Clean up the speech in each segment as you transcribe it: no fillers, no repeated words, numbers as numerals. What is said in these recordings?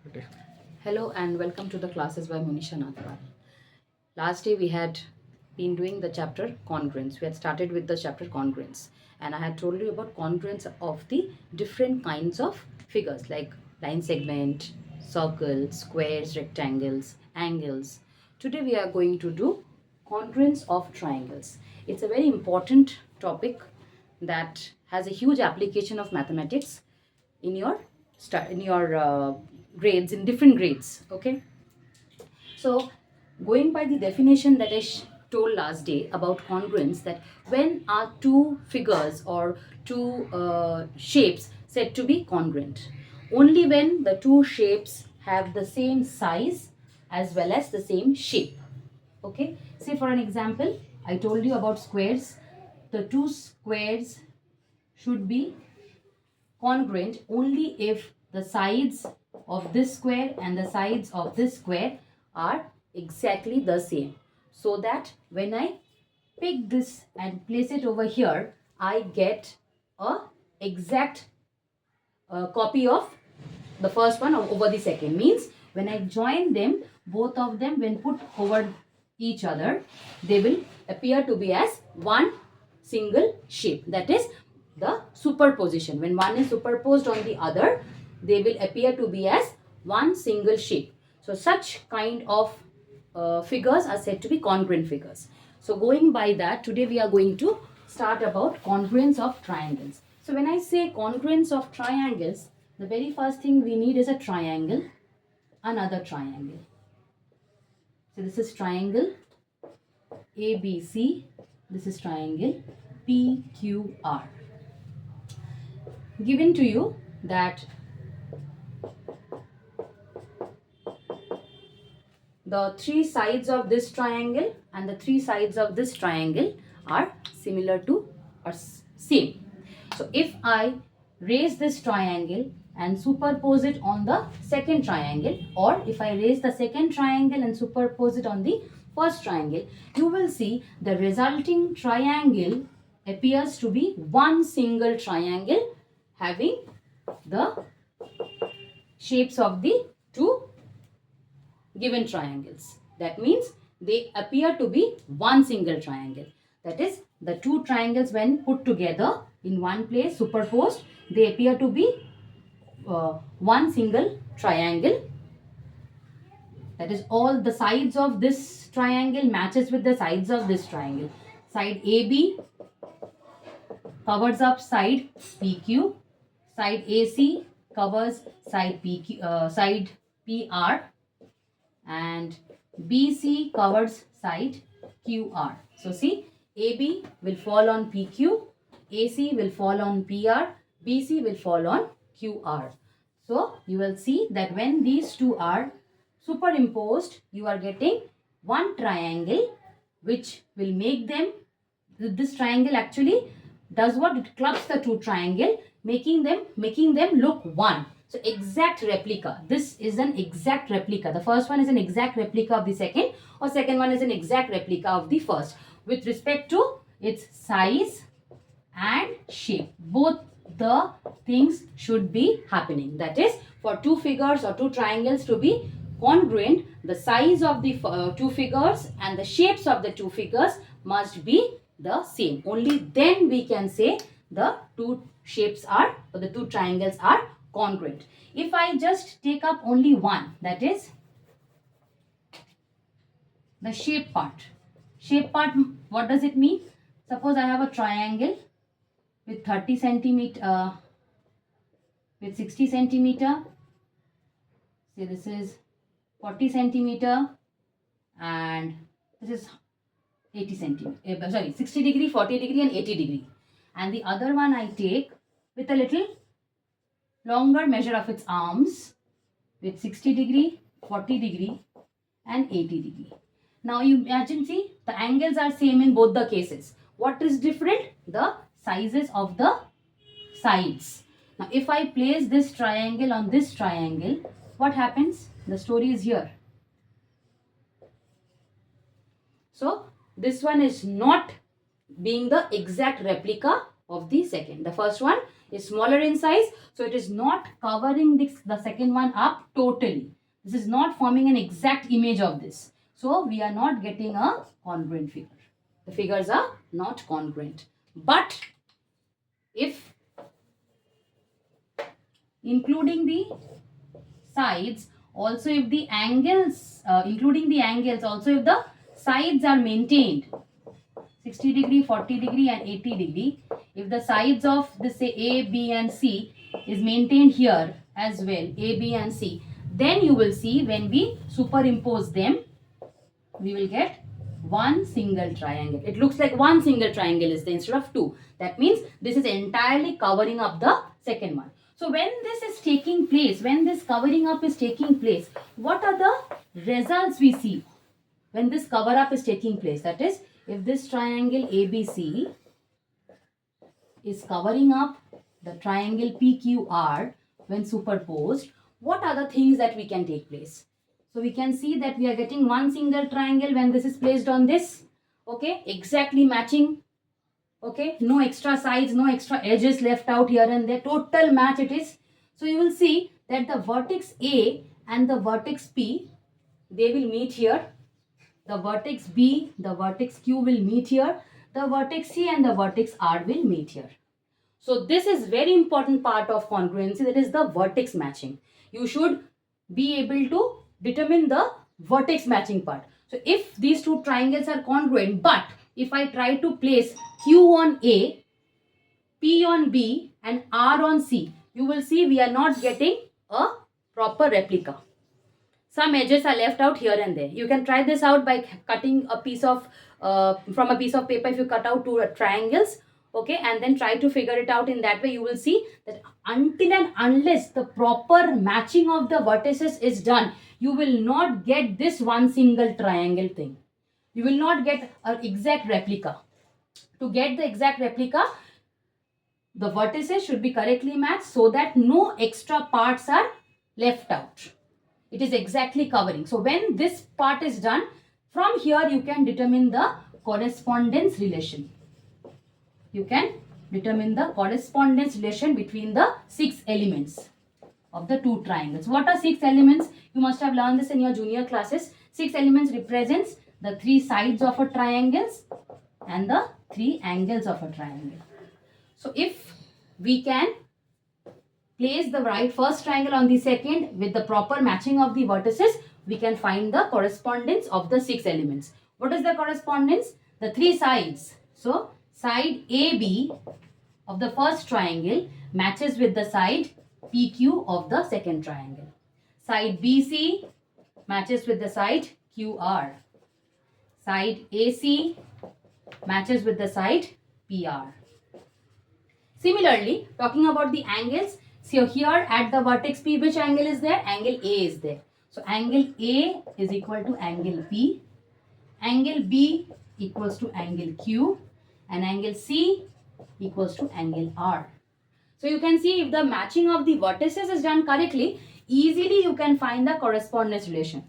Okay. Hello and welcome to the classes by Monisha Nath Paul. Last day we had been doing the chapter Congruence. We had started with the chapter Congruence, and I had told you about congruence of the different kinds of figures like line segment, circle, squares, rectangles, angles. Today we are going to do congruence of triangles. It's a very important topic that has a huge application of mathematics in your grades, in different grades. Okay, so going by the definition that I told last day about congruence, that when are two figures or two shapes said to be congruent? Only when the two shapes have the same size as well as the same shape. Okay, say for an example, I told you about squares. The two squares should be congruent only if the sides of this square and the sides of this square are exactly the same, so that when I pick this and place it over here, I get a exact copy of the first one over the second. Means when I join them, both of them when put over each other, they will appear to be as one single shape. That is the superposition. When one is superposed on the other, they will appear to be as one single shape. So such kind of figures are said to be congruent figures. So going by that, today we are going to start about congruence of triangles. So when I say congruence of triangles, the very first thing we need is a triangle, another triangle. So this is triangle ABC, this is triangle PQR. Given to you that the three sides of this triangle and the three sides of this triangle are similar to or same. So if I raise this triangle and superpose it on the second triangle, or if I raise the second triangle and superpose it on the first triangle, you will see the resulting triangle appears to be one single triangle having the shapes of the two given triangles. That means they appear to be one single triangle. That is, the two triangles when put together in one place, superposed, they appear to be one single triangle. That is, all the sides of this triangle matches with the sides of this triangle. Side AB covers up side PQ, side AC covers side side PR, and BC covers side QR. So see, AB will fall on PQ, AC will fall on PR, BC will fall on QR. So you will see that when these two are superimposed, you are getting one triangle which will make them, this triangle actually does what? It clubs the two triangle, making them look one. So exact replica. This is an exact replica. The first one is an exact replica of the second, or second one is an exact replica of the first with respect to its size and shape. Both the things should be happening. That is, for two figures or two triangles to be congruent, the size of the two figures and the shapes of the two figures must be the same. Only then we can say the two shapes are, or the two triangles are congruent. If I just take up only one, that is the shape part. Shape part, what does it mean? Suppose I have a triangle with 30 centimeter, with 60 centimeter. Say this is 40 centimeter and this is 80 centimeter, sorry, 60 degree, 40 degree and 80 degree. And the other one I take with a little longer measure of its arms with 60 degree, 40 degree and 80 degree. Now you imagine, see, the angles are same in both the cases. What is different? The sizes of the sides. Now if I place this triangle on this triangle, what happens? The story is here. So this one is not being the exact replica of the second. The first one, is smaller in size. So it is not covering the second one up totally. This is not forming an exact image of this. So we are not getting a congruent figure. The figures are not congruent. But if including the sides, also if the angles, including the angles, also if the sides are maintained, 60 degree, 40 degree and 80 degree, if the sides of this say A, B and C is maintained here as well, A, B and C, then you will see when we superimpose them, we will get one single triangle. It looks like one single triangle is there instead of two. That means this is entirely covering up the second one. So when this is taking place, when this covering up is taking place, what are the results we see when this cover up is taking place? That is, if this triangle ABC is covering up the triangle PQR when superposed, what are the things that we can take place? So we can see that we are getting one single triangle when this is placed on this. Okay, exactly matching. Okay, no extra sides, no extra edges left out here and there. Total match it is. So you will see that the vertex A and the vertex P, they will meet here. The vertex B, the vertex Q will meet here. The vertex C and the vertex R will meet here. So this is very important part of congruency, that is the vertex matching. You should be able to determine the vertex matching part. So if these two triangles are congruent, but if I try to place Q on A, P on B and R on C, you will see we are not getting a proper replica. Some edges are left out here and there. You can try this out by cutting a piece of, from a piece of paper, if you cut out two triangles, okay, and then try to figure it out in that way, you will see that until and unless the proper matching of the vertices is done, you will not get this one single triangle thing. You will not get an exact replica. To get the exact replica, the vertices should be correctly matched so that no extra parts are left out. It is exactly covering. So when this part is done, from here you can determine the correspondence relation. You can determine the correspondence relation between the 6 elements of the two triangles. What are 6 elements? You must have learned this in your junior classes. 6 elements represents the 3 sides of a triangle and the 3 angles of a triangle. So if we can place the first triangle on the second with the proper matching of the vertices, we can find the correspondence of the 6 elements. What is the correspondence? The 3 sides. So side AB of the first triangle matches with the side PQ of the second triangle. Side BC matches with the side QR. Side AC matches with the side PR. Similarly, talking about the angles, so here at the vertex P, which angle is there? Angle A is there. So angle A is equal to angle P. Angle B equals to angle Q. And angle C equals to angle R. So you can see if the matching of the vertices is done correctly, easily you can find the correspondence relation.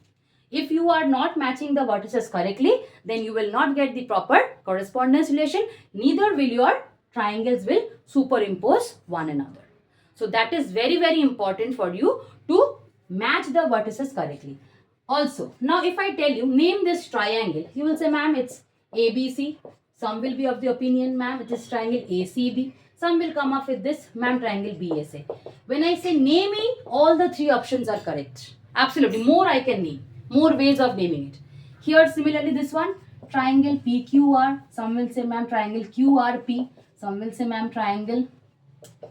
If you are not matching the vertices correctly, then you will not get the proper correspondence relation. Neither will your triangles will superimpose one another. So that is very, very important for you to match the vertices correctly. Also, now if I tell you, name this triangle, you will say, ma'am, it's ABC. Some will be of the opinion, ma'am, it is triangle ACB. Some will come up with this, ma'am, triangle BSA. When I say naming, all the 3 options are correct. Absolutely. More I can name. More ways of naming it. Here, similarly, this one, triangle PQR. Some will say, ma'am, triangle QRP. Some will say, ma'am, triangle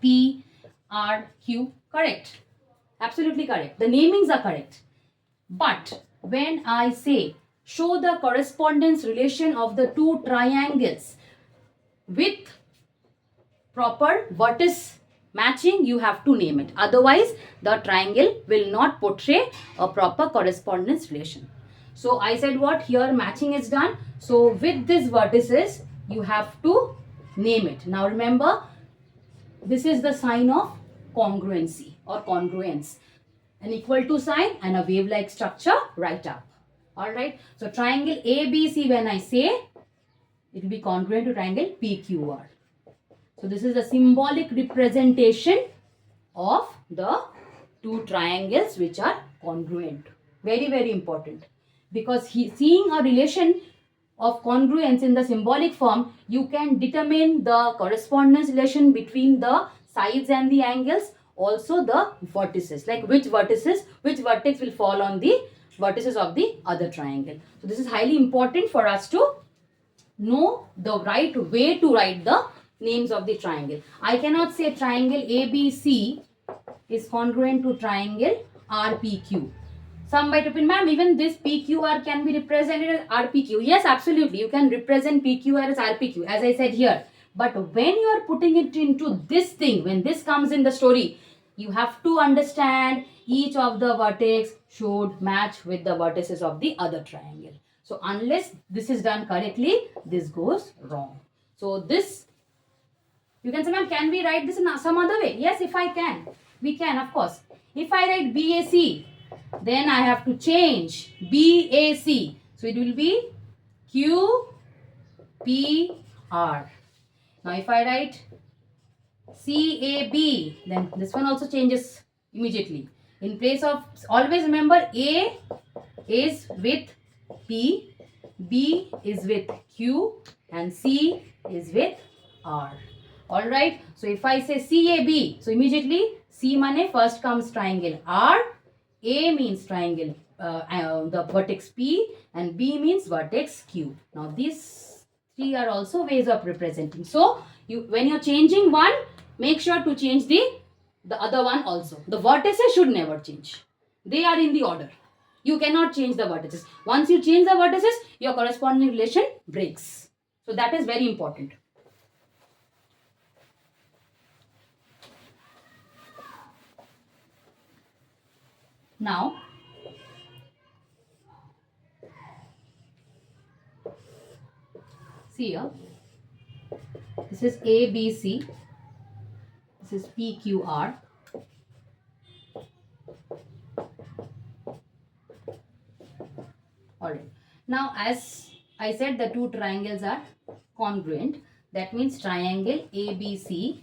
PRQ. Correct. Absolutely correct. The namings are correct. But when I say, show the correspondence relation of the 2 triangles with proper vertex matching, you have to name it. Otherwise, the triangle will not portray a proper correspondence relation. So I said what? Here matching is done. So with these vertices, you have to name it. Now remember, this is the sign of congruency or congruence. An equal to sign and a wave-like structure right up. Alright. So triangle ABC, when I say, it will be congruent to triangle PQR. So So this is the symbolic representation of the two triangles which are congruent. Very, very important. Because seeing a relation of congruence in the symbolic form, you can determine the correspondence relation between the sides and the angles, also the vertices, like which vertex will fall on the vertices of the other triangle. So this is highly important for us to know the right way to write the names of the triangle. I cannot say triangle ABC is congruent to triangle RPQ. Some might opine, ma'am, even this PQR can be represented as RPQ. Yes, absolutely. You can represent PQR as RPQ, as I said here. But when you are putting it into this thing, when this comes in the story, you have to understand each of the vertex should match with the vertices of the other triangle. So unless this is done correctly, this goes wrong. So this, you can say, ma'am, can we write this in some other way? Yes, if I can. We can, of course. If I write BAC, then I have to change BAC. So it will be QPR. Now if I write CAB, then this one also changes immediately. In place of, always remember, A is with P, B is with Q, and C is with R. Alright, so if I say CAB, so immediately C means first comes triangle R, A means triangle, the vertex P, and B means vertex Q. Now these three are also ways of representing. So when you're changing one, make sure to change the other one also. The vertices should never change. They are in the order. You cannot change the vertices. Once you change the vertices, your corresponding relation breaks. So that is very important. Now, see here, this is ABC, this is PQR. Alright. Now, as I said, the two triangles are congruent. That means triangle ABC,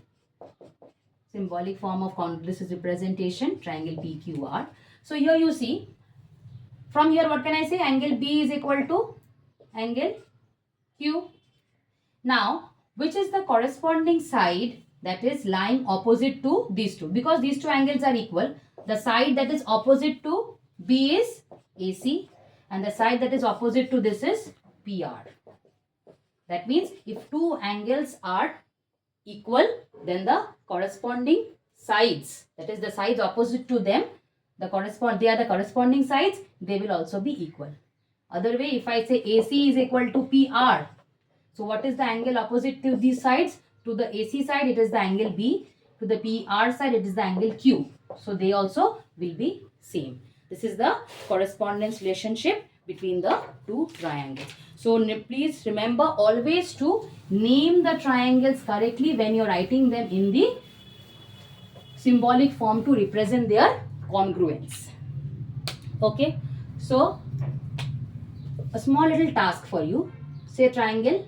symbolic form of this is representation, triangle PQR. So here you see, from here what can I say? Angle B is equal to angle Q. Now, which is the corresponding side that is lying opposite to these two? Because these two angles are equal, the side that is opposite to B is AC and the side that is opposite to this is PR. That means if two angles are equal, then the corresponding sides, that is the sides opposite to them, they are the corresponding sides, they will also be equal. Other way, if I say AC is equal to PR, so what is the angle opposite to these sides? To the AC side, it is the angle B. To the PR side, it is the angle Q. So they also will be same. This is the correspondence relationship between the two triangles. So please remember always to name the triangles correctly when you are writing them in the symbolic form to represent their congruence. Okay. So a small little task for you. Say triangle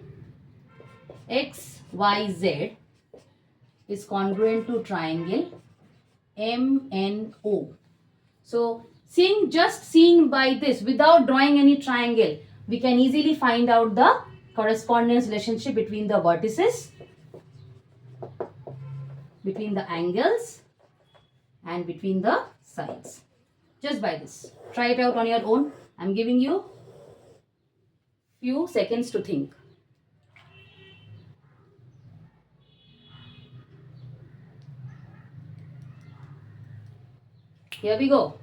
XYZ is congruent to triangle MNO. So just seeing by this without drawing any triangle, we can easily find out the correspondence relationship between the vertices, between the angles and between the sides. Just by this. Try it out on your own. I am giving you few seconds to think. Here we go.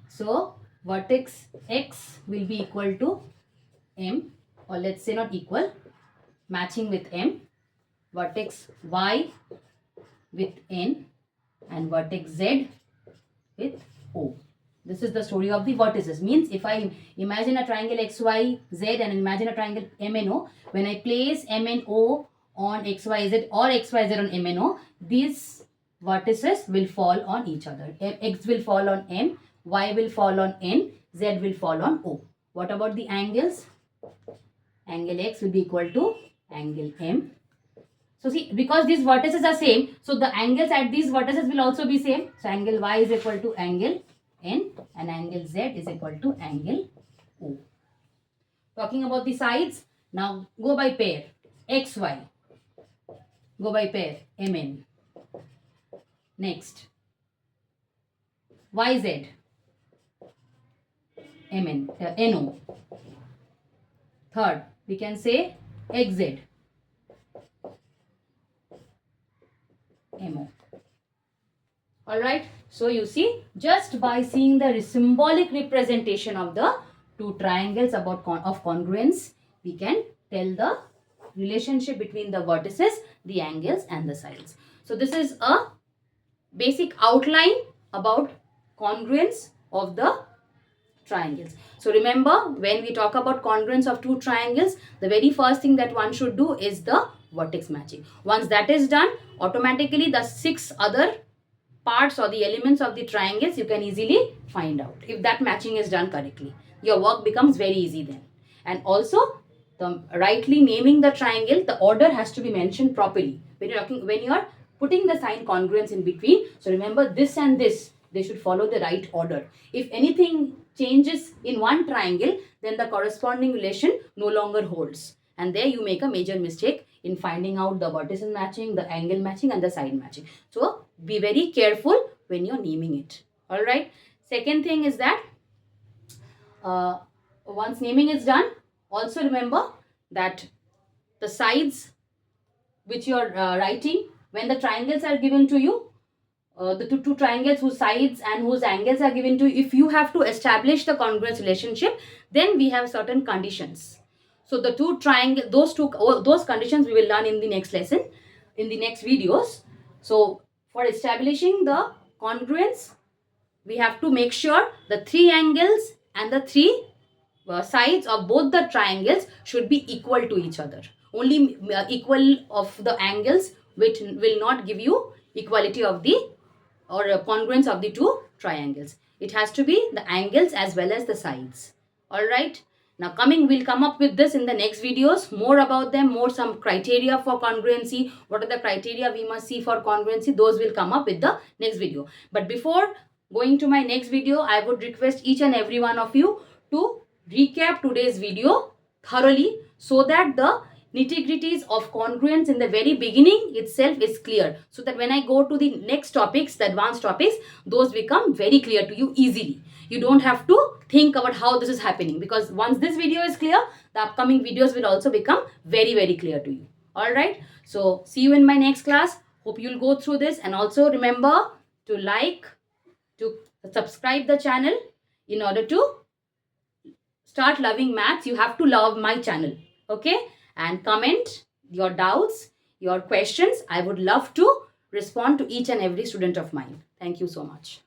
So vertex X will be equal to M, or let's say not equal, matching with M. Vertex Y with N and vertex Z with O. This is the story of the vertices. Means if I imagine a triangle XYZ and imagine a triangle MNO, when I place MNO on XYZ or XYZ on MNO, these vertices will fall on each other. X will fall on M, Y will fall on N, Z will fall on O. What about the angles? Angle X will be equal to angle M. So see, because these vertices are same, so the angles at these vertices will also be same. So angle Y is equal to angle N and angle Z is equal to angle O. Talking about the sides, now go by pair. XY, go by pair. MN. Next, YZ, NO. Third, we can say XZ, MO. Alright, so you see, just by seeing the symbolic representation of the two triangles of congruence, we can tell the relationship between the vertices, the angles and the sides. So this is a basic outline about congruence of the triangles. So remember, when we talk about congruence of two triangles, the very first thing that one should do is the vertex matching. Once that is done, automatically the 6 other parts or the elements of the triangles you can easily find out. If that matching is done correctly, your work becomes very easy then. And also, the rightly naming the triangle, the order has to be mentioned properly. When you are putting the sign congruence in between, so remember this and this, they should follow the right order. If anything changes in one triangle, then the corresponding relation no longer holds. And there you make a major mistake in finding out the vertices matching, the angle matching and the side matching. So be very careful when you're naming it. Alright. Second thing is that once naming is done, also remember that the sides which you are writing, when the triangles are given to you, the two triangles whose sides and whose angles are given to you, if you have to establish the congruence relationship, then we have certain conditions. So the two triangles, those conditions we will learn in the next lesson, in the next videos. So for establishing the congruence, we have to make sure the 3 angles and the 3 sides of both the triangles should be equal to each other. Only equal of the angles which will not give you equality of the or congruence of the two triangles. It has to be the angles as well as the sides. Alright. Now we'll come up with this in the next videos. More about them, some criteria for congruency. What are the criteria we must see for congruency? Those will come up with the next video. But before going to my next video, I would request each and every one of you to recap today's video thoroughly so that the nitty-gritties of congruence in the very beginning itself is clear, so that when I go to the next topics, the advanced topics, those become very clear to you easily. You don't have to think about how this is happening, because once this video is clear, the upcoming videos will also become very, very clear to you. Alright, so see you in my next class. Hope you'll go through this, and also remember to like, to subscribe the channel. In order to start loving maths, you have to love my channel. Okay? And comment your doubts, your questions. I would love to respond to each and every student of mine. Thank you so much.